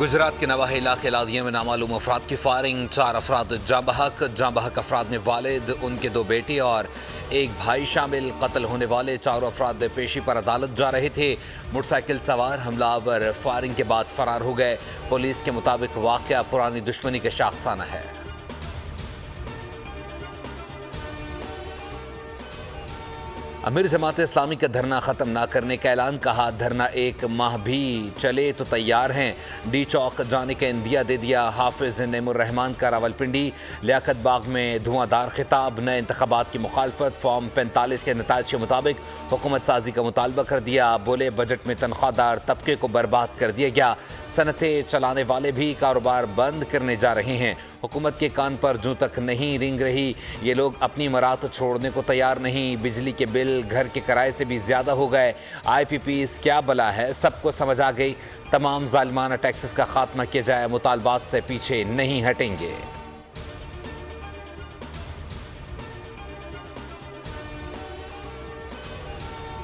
گجرات کے نواح علاقے لادیا میں نامعلوم افراد کی فائرنگ، 4 افراد جاں بحق افراد میں والد، ان کے 2 بیٹے اور 1 بھائی شامل۔ قتل ہونے والے 4 افراد پیشی پر عدالت جا رہے تھے۔ موٹر سائیکل سوار حملہ آور فائرنگ کے بعد فرار ہو گئے۔ پولیس کے مطابق واقعہ پرانی دشمنی کا شاخسانہ ہے۔ امیر جماعت اسلامی کا دھرنا ختم نہ کرنے کا اعلان، کہا دھرنا 1 ماہ بھی چلے تو تیار ہیں۔ ڈی چوک جانے کا اندیا دے دیا۔ حافظ نعیم الرحمان کا راولپنڈی لیاقت باغ میں دھواں دار خطاب، نئے انتخابات کی مخالفت، فارم 45 کے نتائج کے مطابق حکومت سازی کا مطالبہ کر دیا۔ بولے بجٹ میں تنخواہ دار طبقے کو برباد کر دیا گیا، صنعتیں چلانے والے بھی کاروبار بند کرنے جا رہے ہیں۔ حکومت کے کان پر جوں تک نہیں رینگ رہی، یہ لوگ اپنی مراد چھوڑنے کو تیار نہیں۔ بجلی کے بل گھر کے کرائے سے بھی زیادہ ہو گئے۔ آئی پی پیز کیا بلا ہے، سب کو سمجھ آ گئی۔ تمام ظالمانہ ٹیکسز کا خاتمہ کیا جائے، مطالبات سے پیچھے نہیں ہٹیں گے۔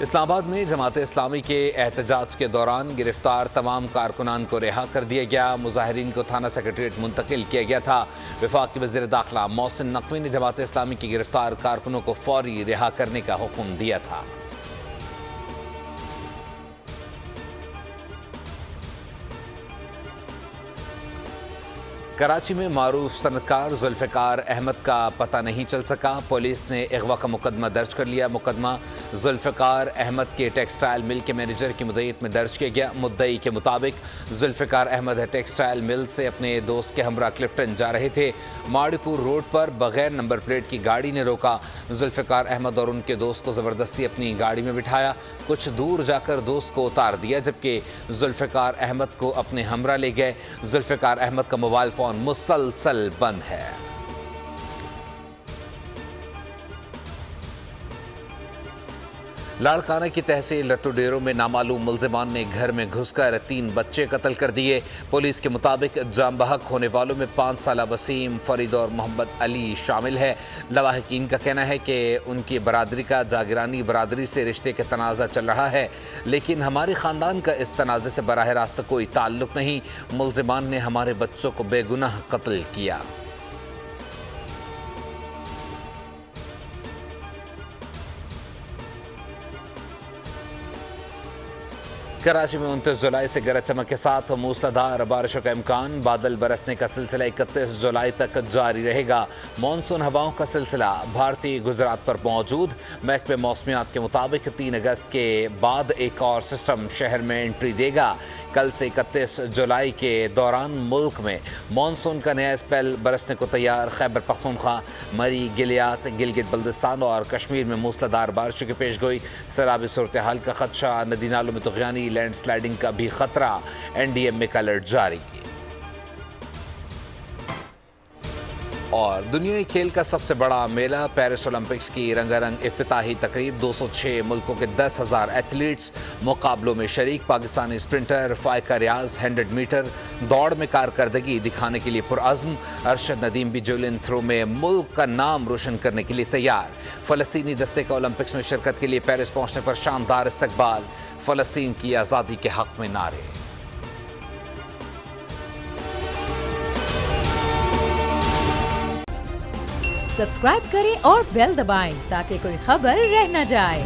اسلام آباد میں جماعت اسلامی کے احتجاج کے دوران گرفتار تمام کارکنان کو رہا کر دیا گیا۔ مظاہرین کو تھانہ سیکریٹریٹ منتقل کیا گیا تھا۔ وفاقی وزیر داخلہ محسن نقوی نے جماعت اسلامی کے گرفتار کارکنوں کو فوری رہا کرنے کا حکم دیا تھا۔ کراچی میں معروف صنعتکار ذوالفقار احمد کا پتہ نہیں چل سکا، پولیس نے اغوا کا مقدمہ درج کر لیا۔ مقدمہ ذوالفقار احمد کے ٹیکسٹائل مل کے مینیجر کی مدعیت میں درج کیا گیا۔ مدعی کے مطابق ذوالفقار احمد ٹیکسٹائل مل سے اپنے دوست کے ہمراہ کلفٹن جا رہے تھے۔ ماڑی پور روڈ پر بغیر نمبر پلیٹ کی گاڑی نے روکا۔ ذوالفقار احمد اور ان کے دوست کو زبردستی اپنی گاڑی میں بٹھایا، کچھ دور جا کر دوست کو اتار دیا، جبکہ ذوالفقار احمد کو اپنے ہمراہ لے گئے۔ ذوالفقار احمد کا موبائل فون مسلسل بند ہے۔ لاڑکانہ کی تحصیل لٹو ڈیروں میں نامعلوم ملزمان نے گھر میں گھس کر 3 بچے قتل کر دیے۔ پولیس کے مطابق جاں بحق ہونے والوں میں 5 سالہ وسیم، فرید اور محمد علی شامل ہے۔ لواحقین کا کہنا ہے کہ ان کی برادری کا جاگیرانی برادری سے رشتے کا تنازع چل رہا ہے، لیکن ہمارے خاندان کا اس تنازع سے براہ راست کوئی تعلق نہیں۔ ملزمان نے ہمارے بچوں کو بے گناہ قتل کیا۔ کراچی میں 29 جولائی سے گرج چمک کے ساتھ موسلادھار بارشوں کا امکان، بادل برسنے کا سلسلہ 31 جولائی تک جاری رہے گا۔ مانسون ہواؤں کا سلسلہ بھارتی گجرات پر موجود۔ محکمہ موسمیات کے مطابق 3 اگست کے بعد ایک اور سسٹم شہر میں انٹری دے گا۔ کل سے 31 جولائی کے دوران ملک میں مانسون کا نیا اسپیل برسنے کو تیار۔ خیبر پختونخوا، مری، گلیات، گلگت بلتستان اور کشمیر میں موسلادھار بارشوں کی پیشگوئی۔ سیلابی صورتحال کا خدشہ، ندی نالوں میں طغیانی، لینڈ سلائیڈنگ کا بھی خطرہ، NDMA کا الرٹ جاری۔ اور دنیائی کھیل کا سب سے بڑا میلہ پیرس اولمپکس کی رنگا رنگ افتتاحی تقریب، 206 ملکوں کے 10,000 ایتھلیٹس مقابلوں میں شریک۔ پاکستانی اسپرنٹر فائقہ ریاض 100 میٹر دوڑ میں کارکردگی دکھانے کے لیے پرعزم۔ ارشد ندیم بھی جیولن تھرو میں ملک کا نام روشن کرنے کے لیے تیار۔ فلسطینی دستے کا اولمپکس میں شرکت کے لیے پیرس پہنچنے پر شاندار استقبال۔ فلسطین کی آزادی کے حق میں نعرے۔ سبسکرائب کریں اور بیل دبائیں تاکہ کوئی خبر رہ نہ جائے۔